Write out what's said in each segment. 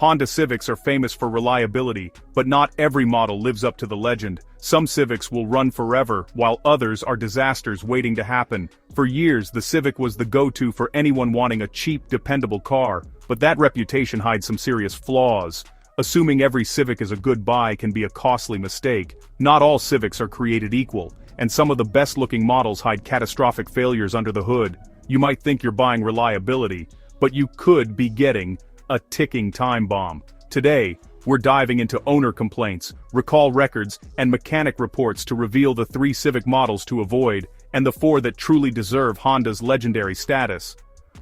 Honda Civics are famous for reliability, but not every model lives up to the legend. Some Civics will run forever, while others are disasters waiting to happen. For years, the Civic was the go-to for anyone wanting a cheap, dependable car, but that reputation hides some serious flaws. Assuming every Civic is a good buy can be a costly mistake. Not all Civics are created equal, and some of the best-looking models hide catastrophic failures under the hood. You might think you're buying reliability, but you could be getting a ticking time bomb. Today, we're diving into owner complaints, recall records, and mechanic reports to reveal the 3 Civic models to avoid, and the 4 that truly deserve Honda's legendary status.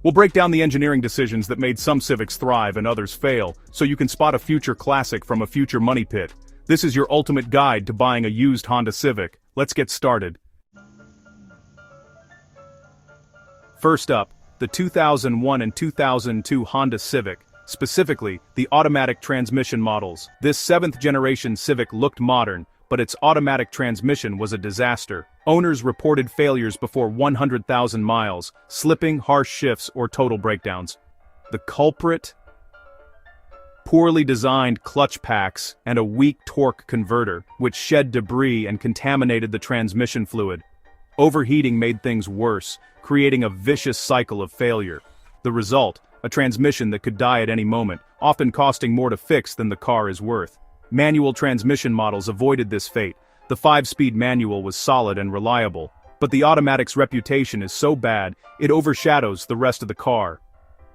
We'll break down the engineering decisions that made some Civics thrive and others fail, so you can spot a future classic from a future money pit. This is your ultimate guide to buying a used Honda Civic. Let's get started. First up, the 2001 and 2002 Honda Civic. Specifically, the automatic transmission models. This 7th generation Civic looked modern, but its automatic transmission was a disaster. Owners reported failures before 100,000 miles, slipping, harsh shifts, or total breakdowns. The culprit? Poorly designed clutch packs and a weak torque converter, which shed debris and contaminated the transmission fluid. Overheating made things worse, creating a vicious cycle of failure. The result? A transmission that could die at any moment, often costing more to fix than the car is worth. Manual transmission models avoided this fate. The 5-speed manual was solid and reliable, but the automatic's reputation is so bad, it overshadows the rest of the car.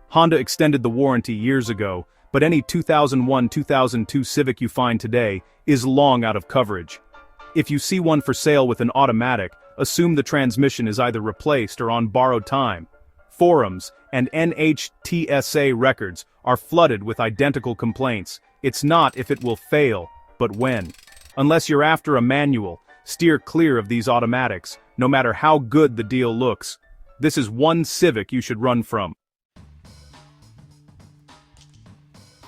Honda extended the warranty years ago, but any 2001-2002 Civic you find today is long out of coverage. If you see one for sale with an automatic, assume the transmission is either replaced or on borrowed time. Forums and NHTSA records are flooded with identical complaints. It's not if it will fail, but when. Unless you're after a manual, steer clear of these automatics, no matter how good the deal looks. This is one Civic you should run from.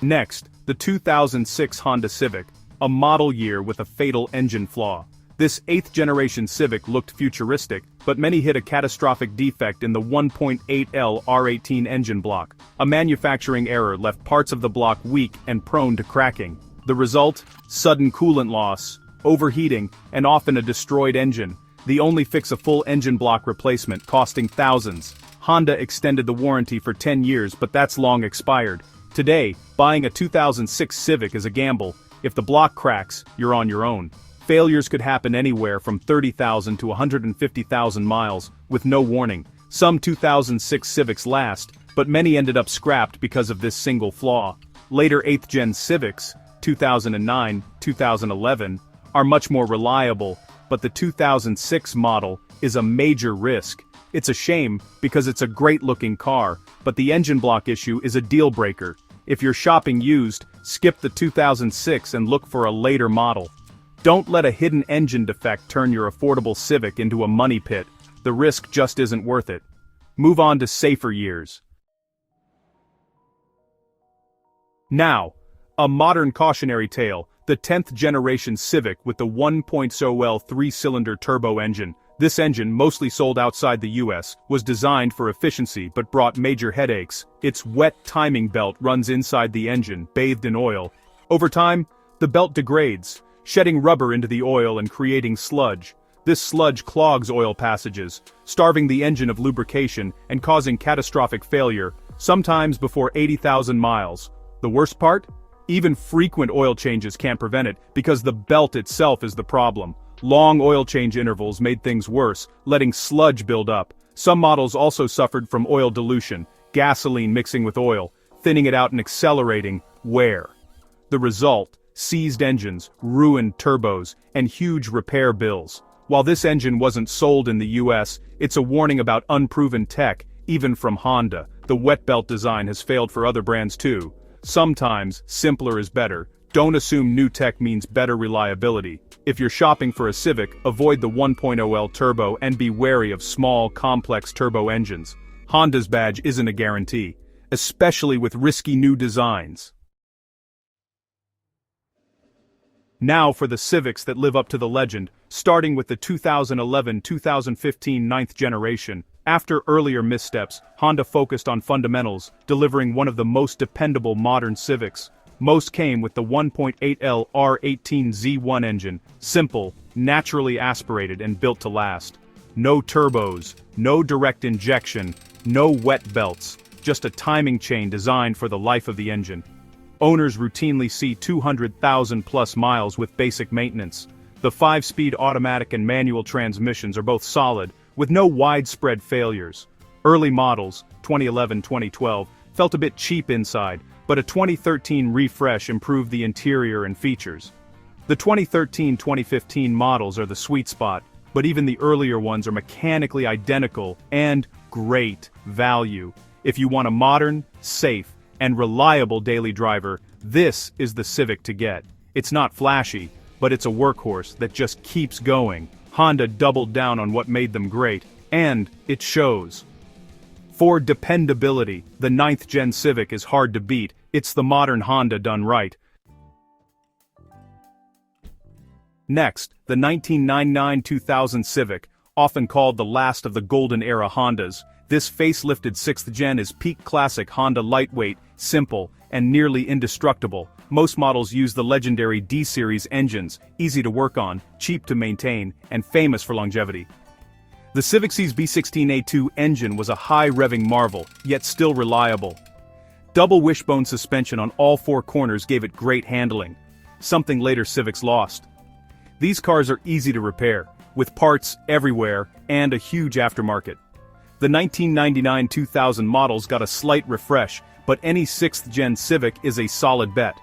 Next, the 2006 Honda Civic, a model year with a fatal engine flaw. This 8th generation Civic looked futuristic, but many hit a catastrophic defect in the 1.8L R18 engine block. A manufacturing error left parts of the block weak and prone to cracking. The result? Sudden coolant loss, overheating, and often a destroyed engine. The only fix a full engine block replacement, costing thousands. Honda extended the warranty for 10 years, but that's long expired. Today, buying a 2006 Civic is a gamble. If the block cracks, you're on your own. Failures could happen anywhere from 30,000 to 150,000 miles, with no warning. Some 2006 Civics last, but many ended up scrapped because of this single flaw. Later 8th Gen Civics, 2009, 2011, are much more reliable, but the 2006 model is a major risk. It's a shame, because it's a great-looking car, but the engine block issue is a deal-breaker. If you're shopping used, skip the 2006 and look for a later model. Don't let a hidden engine defect turn your affordable Civic into a money pit. The risk just isn't worth it. Move on to safer years. Now, a modern cautionary tale, the 10th generation Civic with the 1.0L 3-cylinder turbo engine. This engine, mostly sold outside the US, was designed for efficiency but brought major headaches. Its wet timing belt runs inside the engine, bathed in oil. Over time, the belt degrades, shedding rubber into the oil and creating sludge. This sludge clogs oil passages, starving the engine of lubrication and causing catastrophic failure, sometimes before 80,000 miles. The worst part? Even frequent oil changes can't prevent it, because the belt itself is the problem. Long oil change intervals made things worse, letting sludge build up. Some models also suffered from oil dilution, gasoline mixing with oil, thinning it out and accelerating wear. The result? Seized engines, ruined turbos, and huge repair bills. While this engine wasn't sold in the US, it's a warning about unproven tech, even from Honda. The wet belt design has failed for other brands too. Sometimes, simpler is better. Don't assume new tech means better reliability. If you're shopping for a Civic, avoid the 1.0L turbo and be wary of small, complex turbo engines. Honda's badge isn't a guarantee, especially with risky new designs. Now for the Civics that live up to the legend, starting with the 2011-2015 9th generation. After earlier missteps, Honda focused on fundamentals, delivering one of the most dependable modern Civics. Most came with the 1.8L R18Z1 engine, simple, naturally aspirated and built to last. No turbos, no direct injection, no wet belts, just a timing chain designed for the life of the engine. Owners routinely see 200,000 plus miles with basic maintenance. The 5-speed automatic and manual transmissions are both solid, with no widespread failures. Early models, 2011-2012, felt a bit cheap inside, but a 2013 refresh improved the interior and features. The 2013-2015 models are the sweet spot, but even the earlier ones are mechanically identical and great value. If you want a modern, safe, and reliable daily driver, this is the Civic to get. It's not flashy, but it's a workhorse that just keeps going. Honda doubled down on what made them great, and it shows. For dependability, the 9th Gen Civic is hard to beat. It's the modern Honda done right. Next, the 1999-2000 Civic, often called the last of the golden era Hondas. This facelifted 6th Gen is peak classic Honda, lightweight, simple, and nearly indestructible. Most models use the legendary D-Series engines, easy to work on, cheap to maintain, and famous for longevity. The Civic C's B16A2 engine was a high-revving marvel, yet still reliable. Double wishbone suspension on all 4 corners gave it great handling, something later Civics lost. These cars are easy to repair, with parts everywhere and a huge aftermarket. The 1999-2000 models got a slight refresh, but any 6th Gen Civic is a solid bet.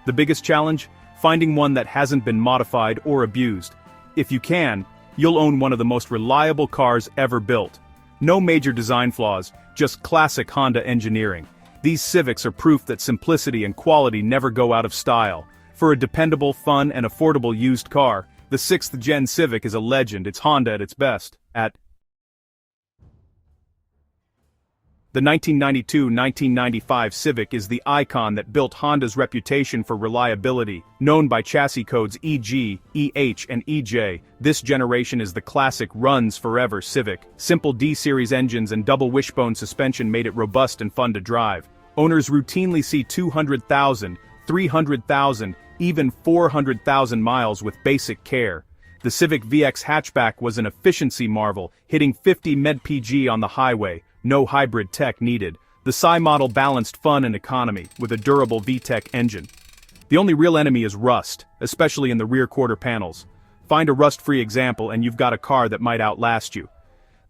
The biggest challenge? Finding one that hasn't been modified or abused. If you can, you'll own one of the most reliable cars ever built. No major design flaws, just classic Honda engineering. These Civics are proof that simplicity and quality never go out of style. For a dependable, fun, and affordable used car, the 6th Gen Civic is a legend. It's Honda at its best. The 1992-1995 Civic is the icon that built Honda's reputation for reliability. Known by chassis codes EG, EH, and EJ, this generation is the classic runs forever Civic. Simple D-Series engines and double wishbone suspension made it robust and fun to drive. Owners routinely see 200,000, 300,000, even 400,000 miles with basic care. The Civic VX hatchback was an efficiency marvel, hitting 50 mpg on the highway. No hybrid tech needed. The Psy model balanced fun and economy, with a durable VTEC engine. The only real enemy is rust, especially in the rear quarter panels. Find a rust-free example and you've got a car that might outlast you.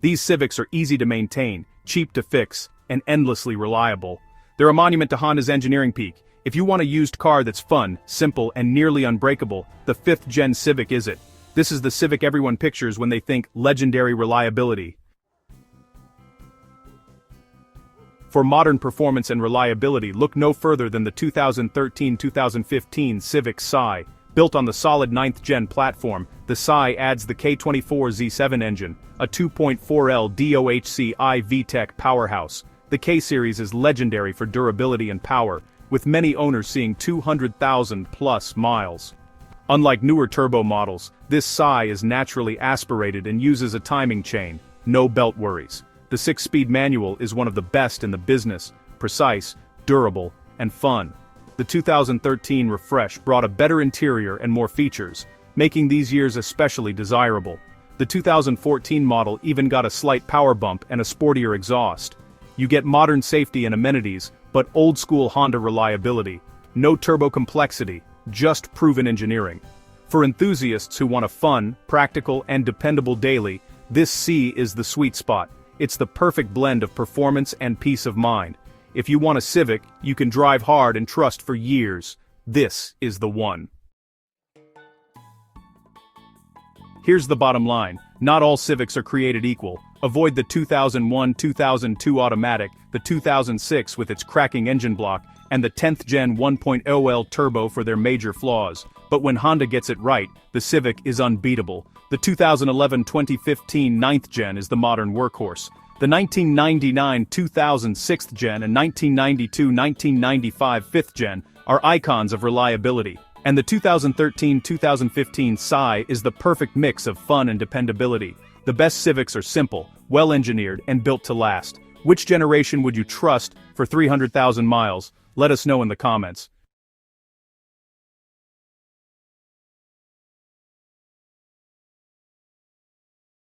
These Civics are easy to maintain, cheap to fix, and endlessly reliable. They're a monument to Honda's engineering peak. If you want a used car that's fun, simple, and nearly unbreakable, the 5th Gen Civic is it. This is the Civic everyone pictures when they think legendary reliability. For modern performance and reliability, look no further than the 2013-2015 Civic Psy. Built on the solid 9th Gen platform, the Psy adds the K24Z7 engine, a 2.4L DOHC VTEC powerhouse. The K-Series is legendary for durability and power, with many owners seeing 200,000 plus miles. Unlike newer turbo models, this Psy is naturally aspirated and uses a timing chain, no belt worries. The 6-speed manual is one of the best in the business, precise, durable, and fun. The 2013 refresh brought a better interior and more features, making these years especially desirable. The 2014 model even got a slight power bump and a sportier exhaust. You get modern safety and amenities, but old-school Honda reliability. No turbo complexity, just proven engineering. For enthusiasts who want a fun, practical, and dependable daily, this C is the sweet spot. It's the perfect blend of performance and peace of mind. If you want a Civic you can drive hard and trust for years, this is the one. Here's the bottom line, not all Civics are created equal. Avoid the 2001-2002 automatic, the 2006 with its cracking engine block, and the 10th Gen 1.0L turbo for their major flaws. But when Honda gets it right, the Civic is unbeatable. The 2011-2015 9th Gen is the modern workhorse. The 1999-2000 6th Gen and 1992-1995 5th Gen are icons of reliability. And the 2013-2015 Psy is the perfect mix of fun and dependability. The best Civics are simple, well-engineered, and built to last. Which generation would you trust for 300,000 miles? Let us know in the comments.